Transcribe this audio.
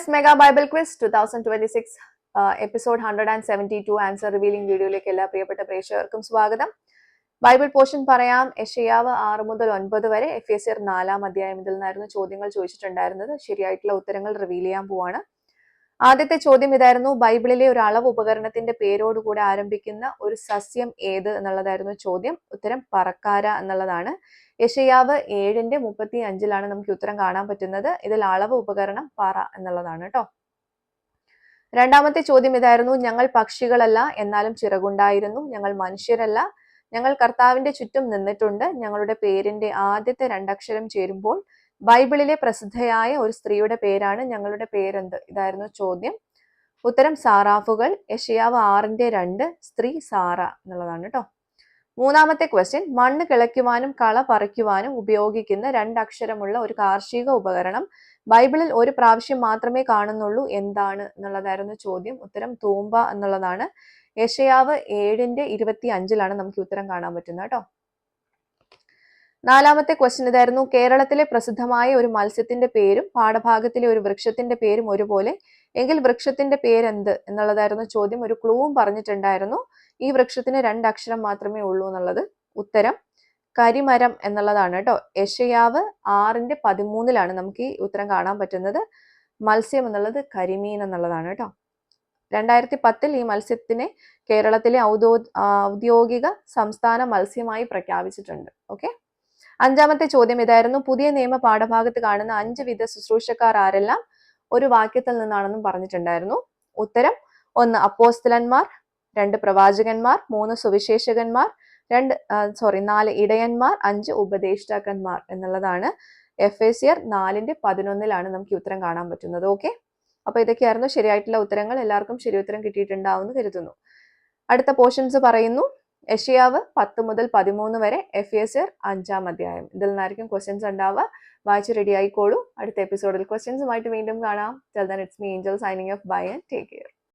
Yes, Mega Bible Quiz 2026 episode 172 answer revealing വീഡിയോയിലേക്ക് എല്ലാ പ്രിയപ്പെട്ട പ്രേക്ഷകർക്കും സ്വാഗതം. ബൈബിൾ പോർഷൻ പറയാം. യെശയ്യാവ് 6 മുതൽ 9 വരെ, എഫേസ്യർ 4-ാം അധ്യായം. ഇതിൽ നിന്നായിരുന്നു ചോദ്യങ്ങൾ ചോദിച്ചിട്ടുണ്ടായിരുന്നത്. ശരിയായിട്ടുള്ള ഉത്തരങ്ങൾ റിവീൽ ചെയ്യാൻ പോവാണ്. ആദ്യത്തെ ചോദ്യം ഇതായിരുന്നു: ബൈബിളിലെ ഒരു അളവ് ഉപകരണത്തിന്റെ പേരോടുകൂടെ ആരംഭിക്കുന്ന ഒരു സസ്യം ഏത് എന്നുള്ളതായിരുന്നു ചോദ്യം. ഉത്തരം പറക്കാര എന്നുള്ളതാണ്. യെശയ്യാവ് 7:35 നമുക്ക് ഉത്തരം കാണാൻ പറ്റുന്നത്. ഇതിൽ അളവ് ഉപകരണം പറ എന്നുള്ളതാണ് കേട്ടോ. രണ്ടാമത്തെ ചോദ്യം ഇതായിരുന്നു: ഞങ്ങൾ പക്ഷികളല്ല, എന്നാലും ചിറകുണ്ടായിരുന്നു. ഞങ്ങൾ മനുഷ്യരല്ല, ഞങ്ങൾ കർത്താവിന്റെ ചുറ്റും നിന്നിട്ടുണ്ട്. ഞങ്ങളുടെ പേരിന്റെ ആദ്യത്തെ 2 അക്ഷരം ചേരുമ്പോൾ ബൈബിളിലെ പ്രസിദ്ധയായ ഒരു സ്ത്രീയുടെ പേരാണ്. ഞങ്ങളുടെ പേരെന്ത്? ഇതായിരുന്നു ചോദ്യം. ഉത്തരം സാറാഫുകൾ. യെശയ്യാവ് 6:2, സ്ത്രീ സാറ എന്നുള്ളതാണ് കേട്ടോ. മൂന്നാമത്തെ ക്വസ്റ്റ്യൻ: മണ്ണ് കിളയ്ക്കുവാനും കള പറിക്കുവാനും ഉപയോഗിക്കുന്ന 2 അക്ഷരമുള്ള ഒരു കാർഷിക ഉപകരണം ബൈബിളിൽ ഒരു പ്രാവശ്യം മാത്രമേ കാണുന്നുള്ളൂ, എന്താണ് എന്നുള്ളതായിരുന്നു ചോദ്യം. ഉത്തരം തൂമ്പ എന്നുള്ളതാണ്. യെശയ്യാവ് 7:25 നമുക്ക് ഉത്തരം കാണാൻ പറ്റുന്നത് കേട്ടോ. നാലാമത്തെ ക്വസ്റ്റ്യൻ ഇതായിരുന്നു: കേരളത്തിലെ പ്രസിദ്ധമായ ഒരു മത്സ്യത്തിന്റെ പേരും പാഠഭാഗത്തിലെ ഒരു വൃക്ഷത്തിന്റെ പേരും ഒരുപോലെ എങ്കിൽ വൃക്ഷത്തിന്റെ പേരെന്ത് എന്നുള്ളതായിരുന്നു ചോദ്യം. ഒരു ക്ലൂവും പറഞ്ഞിട്ടുണ്ടായിരുന്നു. ഈ വൃക്ഷത്തിന് 2 അക്ഷരം മാത്രമേ ഉള്ളൂ എന്നുള്ളത്. ഉത്തരം കരിമരം എന്നുള്ളതാണ് കേട്ടോ. യെശയ്യാവ് 6:13 നമുക്ക് ഈ ഉത്തരം കാണാൻ പറ്റുന്നത്. മത്സ്യം എന്നുള്ളത് കരിമീൻ എന്നുള്ളതാണ് കേട്ടോ. 2010 ഈ മത്സ്യത്തിനെ കേരളത്തിലെ ഔദ്യോഗിക സംസ്ഥാന മത്സ്യമായി പ്രഖ്യാപിച്ചിട്ടുണ്ട്. ഓക്കെ. അഞ്ചാമത്തെ ചോദ്യം ഇതായിരുന്നു: പുതിയ നിയമ പാഠഭാഗത്ത് കാണുന്ന 5 വിധ ശുശ്രൂഷക്കാർ ആരെല്ലാം ഒരു വാക്യത്തിൽ നിന്നാണെന്നും പറഞ്ഞിട്ടുണ്ടായിരുന്നു. ഉത്തരം: 1 അപ്പോസ്തലന്മാർ, 2 പ്രവാചകന്മാർ, 3 സുവിശേഷകന്മാർ, 4 ഇടയന്മാർ, 5 ഉപദേഷ്ടാക്കന്മാർ എന്നുള്ളതാണ്. എഫേസ്യർ 4:11 നമുക്ക് ഉത്തരം കാണാൻ പറ്റുന്നത്. ഓക്കെ. അപ്പൊ ഇതൊക്കെയായിരുന്നു ശരിയായിട്ടുള്ള ഉത്തരങ്ങൾ. എല്ലാവർക്കും ശരി ഉത്തരം കിട്ടിയിട്ടുണ്ടാവുമെന്ന് കരുതുന്നു. അടുത്ത പോർഷൻസ് പറയുന്നു. യെശയ്യാവ് 10 മുതൽ 13 വരെ, എഫേസ്യർ 5-ാം അധ്യായം. ഇതിൽ നിന്നായിരിക്കും ക്വസ്റ്റ്യൻസ് ഉണ്ടാവുക. വായിച്ച് റെഡി ആയിക്കോളൂ. അടുത്ത എപ്പിസോഡിൽ ക്വസ്റ്റ്യൻസുമായിട്ട് വീണ്ടും കാണാം. Till then, it's me, Angel, signing off. Bye and take care.